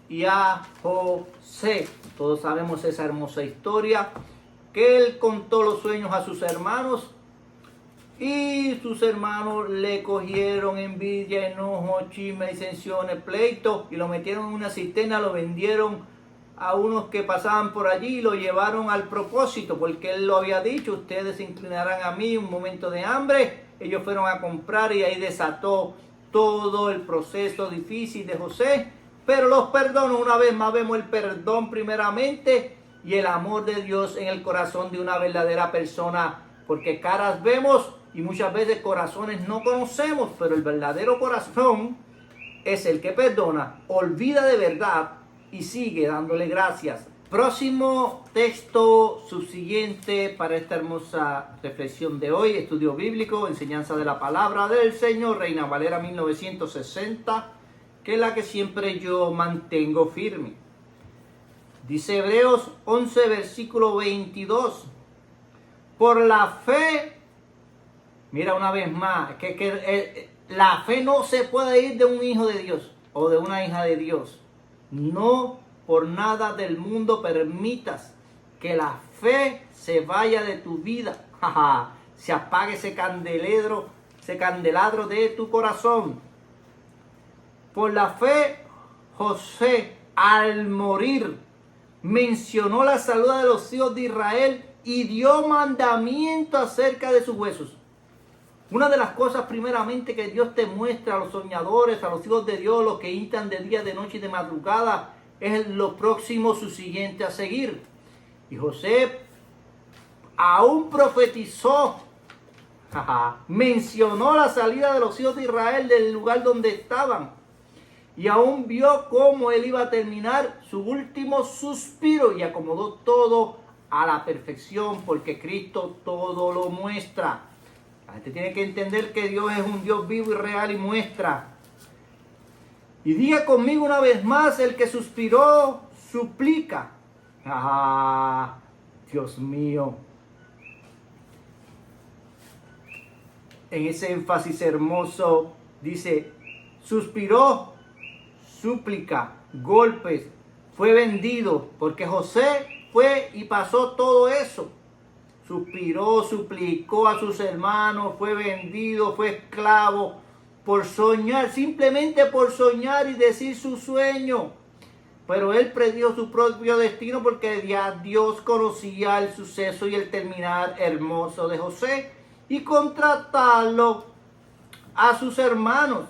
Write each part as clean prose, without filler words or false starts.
y a José. Todos sabemos esa hermosa historia, que él contó los sueños a sus hermanos y sus hermanos le cogieron envidia, enojo, chisme, disensiones, pleito y lo metieron en una cisterna, lo vendieron a unos que pasaban por allí y lo llevaron al propósito, porque él lo había dicho: ustedes se inclinarán a mí en un momento de hambre. Ellos fueron a comprar y ahí desató todo el proceso difícil de José, pero los perdonó. Una vez más vemos el perdón primeramente y el amor de Dios en el corazón de una verdadera persona, porque caras vemos y muchas veces corazones no conocemos, pero el verdadero corazón es el que perdona, olvida de verdad y sigue dándole gracias. Próximo texto subsiguiente para esta hermosa reflexión de hoy: estudio bíblico, enseñanza de la palabra del Señor, Reina Valera 1960, que es la que siempre yo mantengo firme. Dice Hebreos 11, versículo 22. Por la fe, mira una vez más, la fe no se puede ir de un hijo de Dios o de una hija de Dios. No por nada del mundo permitas que la fe se vaya de tu vida. Se apague ese candelabro de tu corazón. Por la fe, José, al morir, mencionó la salud de los hijos de Israel y dio mandamiento acerca de sus huesos. Una de las cosas primeramente que Dios te muestra a los soñadores, a los hijos de Dios, los que instan de día, de noche y de madrugada, es lo próximo subsiguiente a seguir. Y José aún profetizó, mencionó la salida de los hijos de Israel del lugar donde estaban. Y aún vio cómo él iba a terminar su último suspiro y acomodó todo a la perfección, porque Cristo todo lo muestra. La gente tiene que entender que Dios es un Dios vivo y real y muestra. Y diga conmigo una vez más: el que suspiró, suplica. Dios mío. En ese énfasis hermoso dice: suspiró, súplica, golpes, fue vendido, porque José fue y pasó todo eso. Suspiró, suplicó a sus hermanos, fue vendido, fue esclavo por soñar, simplemente por soñar y decir su sueño. Pero él predijo su propio destino, porque ya Dios conocía el suceso y el terminar hermoso de José, y contratarlo a sus hermanos,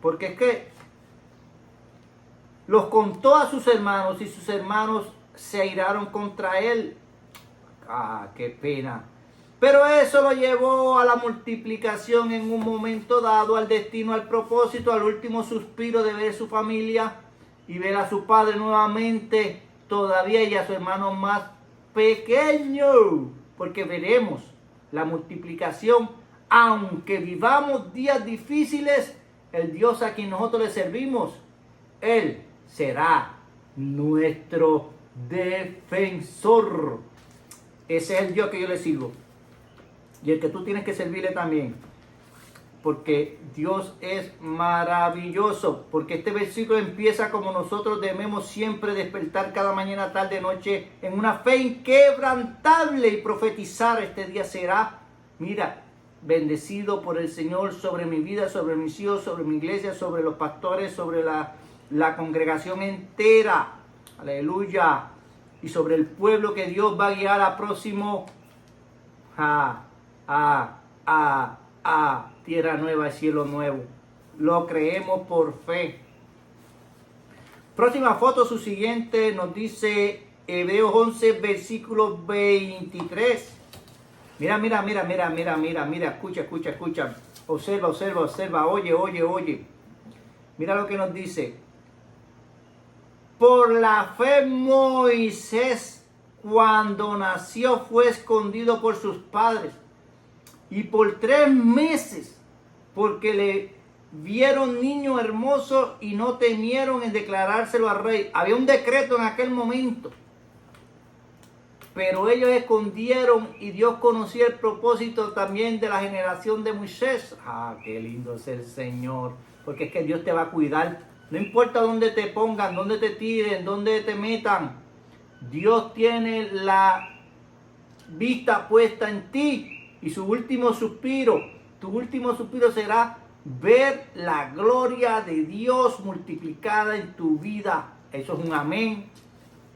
porque es que los contó a sus hermanos y sus hermanos se airaron contra él. Qué pena. Pero eso lo llevó a la multiplicación en un momento dado, al destino, al propósito, al último suspiro de ver su familia y ver a su padre nuevamente, todavía, y a su hermano más pequeño, porque veremos la multiplicación. Aunque vivamos días difíciles, el Dios a quien nosotros le servimos, Él será nuestro defensor. Ese es el Dios que yo le sirvo y el que tú tienes que servirle también, porque Dios es maravilloso. Porque este versículo empieza como: nosotros debemos siempre despertar cada mañana, tarde, noche, en una fe inquebrantable y profetizar: este día será, mira, bendecido por el Señor sobre mi vida, sobre mis hijos, sobre mi iglesia, sobre los pastores, sobre la congregación entera. Aleluya. Y sobre el pueblo que Dios va a guiar a próximo tierra nueva y cielo nuevo. Lo creemos por fe. Próxima foto subsiguiente nos dice Hebreos 11, versículo 23. Mira, escucha. Observa, oye. Mira lo que nos dice. Por la fe Moisés, cuando nació, fue escondido por sus padres y por 3 meses, porque le vieron niño hermoso y no temieron en declarárselo al rey. Había un decreto en aquel momento, pero ellos escondieron, y Dios conocía el propósito también de la generación de Moisés. Qué lindo es el Señor, porque es que Dios te va a cuidar No importa dónde te pongan, dónde te tiren, dónde te metan. Dios tiene la vista puesta en ti. Y su último suspiro, tu último suspiro será ver la gloria de Dios multiplicada en tu vida. Eso es un amén,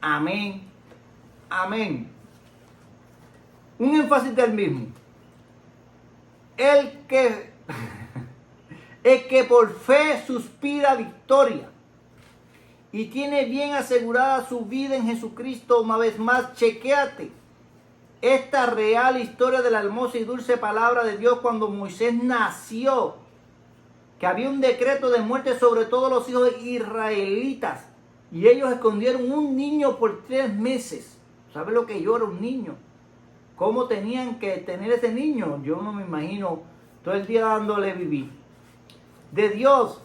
amén, amén. Un énfasis del mismo. El que por fe suspira victoria y tiene bien asegurada su vida en Jesucristo, una vez más, chequéate esta real historia de la hermosa y dulce palabra de Dios cuando Moisés nació, que había un decreto de muerte sobre todos los hijos israelitas y ellos escondieron un niño por 3 meses. ¿Sabe lo que llora un niño? ¿Cómo tenían que tener ese niño? Yo no me imagino todo el día dándole vivir. De Dios.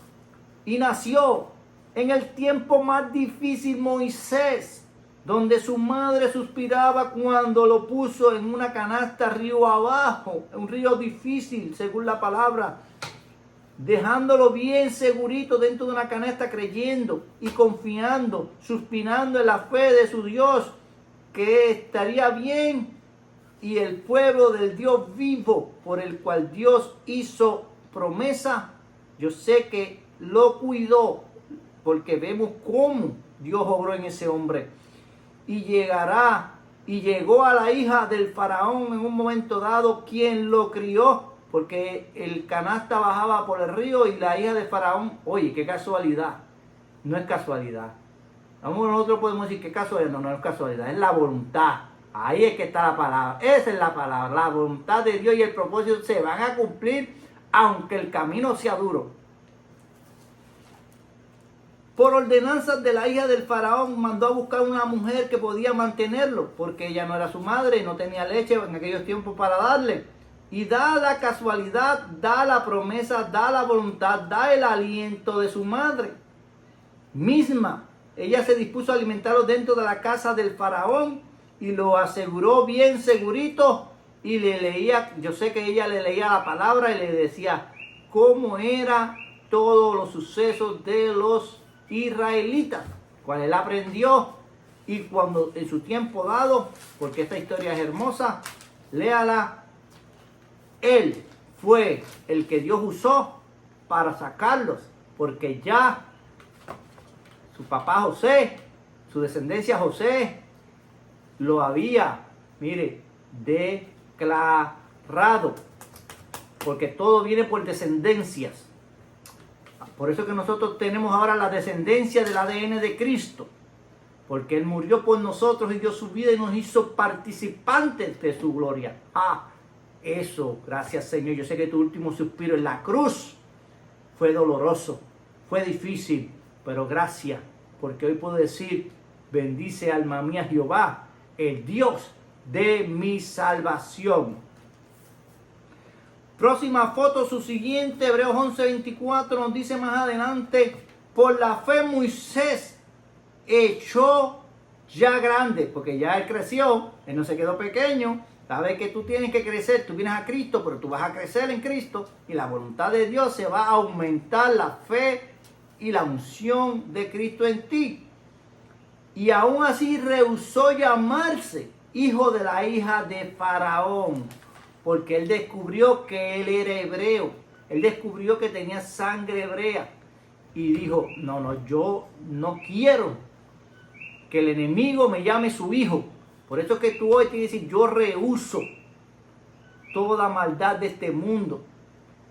Y nació en el tiempo más difícil Moisés, donde su madre suspiraba cuando lo puso en una canasta río abajo, un río difícil según la palabra, dejándolo bien segurito dentro de una canasta, creyendo y confiando, suspirando en la fe de su Dios, que estaría bien, y el pueblo del Dios vivo, por el cual Dios hizo promesa. Yo sé que lo cuidó, porque vemos cómo Dios obró en ese hombre. Y llegó a la hija del faraón en un momento dado, quien lo crió, porque el canasta bajaba por el río y la hija del faraón, oye, qué casualidad, no es casualidad. Nosotros podemos decir que casualidad, no es casualidad, es la voluntad. Ahí es que está la palabra, esa es la palabra, la voluntad de Dios y el propósito se van a cumplir aunque el camino sea duro. Por ordenanzas de la hija del faraón mandó a buscar una mujer que podía mantenerlo, porque ella no era su madre y no tenía leche en aquellos tiempos para darle. Y da la casualidad, da la promesa, da la voluntad, da el aliento de su madre misma. Ella se dispuso a alimentarlo dentro de la casa del faraón y lo aseguró bien segurito, y le leía, yo sé que ella le leía la palabra y le decía cómo era todos los sucesos de los israelitas, cual él aprendió, y cuando en su tiempo dado, porque esta historia es hermosa, léala, él fue el que Dios usó para sacarlos, porque ya su papá José, su descendencia José, lo había, mire, declarado, porque todo viene por descendencias. Por eso que nosotros tenemos ahora la descendencia del ADN de Cristo, porque Él murió por nosotros y dio su vida y nos hizo participantes de su gloria. Eso, gracias Señor. Yo sé que tu último suspiro en la cruz fue doloroso, fue difícil, pero gracias, porque hoy puedo decir, bendice alma mía Jehová, el Dios de mi salvación. Próxima foto, su siguiente, Hebreos 11:24, nos dice más adelante, por la fe Moisés echó ya grande, porque ya él creció, él no se quedó pequeño. Sabes que tú tienes que crecer, tú vienes a Cristo, pero tú vas a crecer en Cristo y la voluntad de Dios se va a aumentar, la fe y la unción de Cristo en ti. Y aún así rehusó llamarse hijo de la hija de Faraón, porque él descubrió que él era hebreo, él descubrió que tenía sangre hebrea y dijo, no, yo no quiero que el enemigo me llame su hijo. Por eso es que tú hoy tienes que decir, yo rehuso toda maldad de este mundo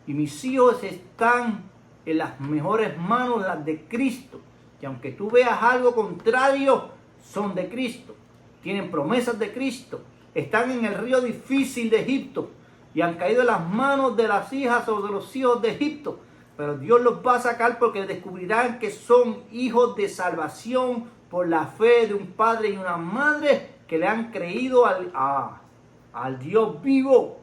y mis hijos están en las mejores manos, las de Cristo. Y aunque tú veas algo contrario, son de Cristo, tienen promesas de Cristo, están en el río difícil de Egipto y han caído en las manos de las hijas o de los hijos de Egipto, pero Dios los va a sacar porque descubrirán que son hijos de salvación por la fe de un padre y una madre que le han creído al Dios vivo.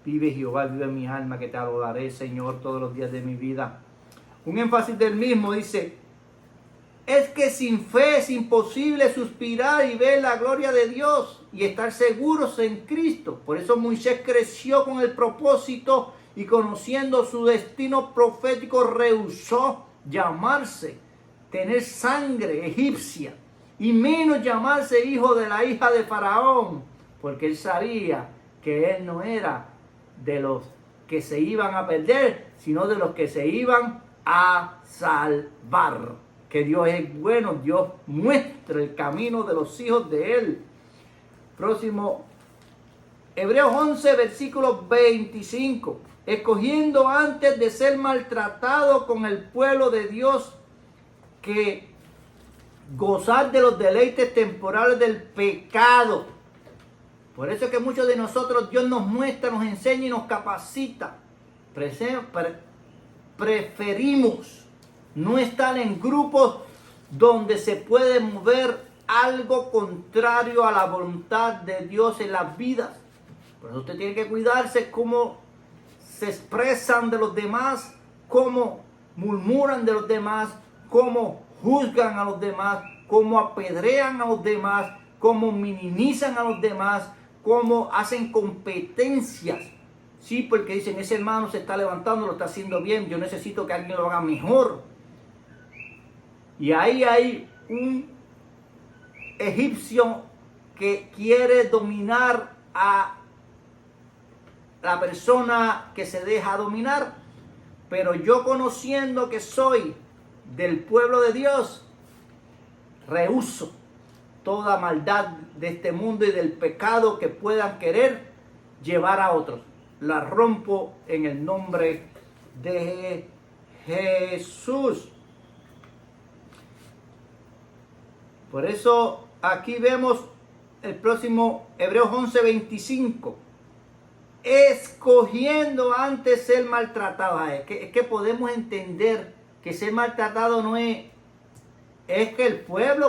Vive Jehová, vive mi alma, que te adoraré, Señor, todos los días de mi vida. Un énfasis del mismo dice, es que sin fe es imposible suspirar y ver la gloria de Dios y estar seguros en Cristo. Por eso Moisés creció con el propósito y conociendo su destino profético rehusó llamarse, tener sangre egipcia, y menos llamarse hijo de la hija de Faraón, porque él sabía que él no era de los que se iban a perder, sino de los que se iban a salvar. Que Dios es bueno, Dios muestra el camino de los hijos de él. Próximo, Hebreos 11, versículo 25. Escogiendo antes de ser maltratado con el pueblo de Dios que gozar de los deleites temporales del pecado. Por eso es que muchos de nosotros Dios nos muestra, nos enseña y nos capacita. Preferimos no estar en grupos donde se puede mover algo contrario a la voluntad de Dios en las vidas. Por eso usted tiene que cuidarse cómo se expresan de los demás, cómo murmuran de los demás, cómo juzgan a los demás, cómo apedrean a los demás, cómo minimizan a los demás, cómo hacen competencias. Sí, porque dicen, ese hermano se está levantando, lo está haciendo bien, yo necesito que alguien lo haga mejor. Y ahí hay un egipcio que quiere dominar a la persona que se deja dominar. Pero yo, conociendo que soy del pueblo de Dios, rehúso toda maldad de este mundo y del pecado que puedan querer llevar a otros. La rompo en el nombre de Jesús. Por eso aquí vemos el próximo Hebreos 11, 25. Escogiendo antes ser maltratado. Es que podemos entender que ser maltratado no es que el pueblo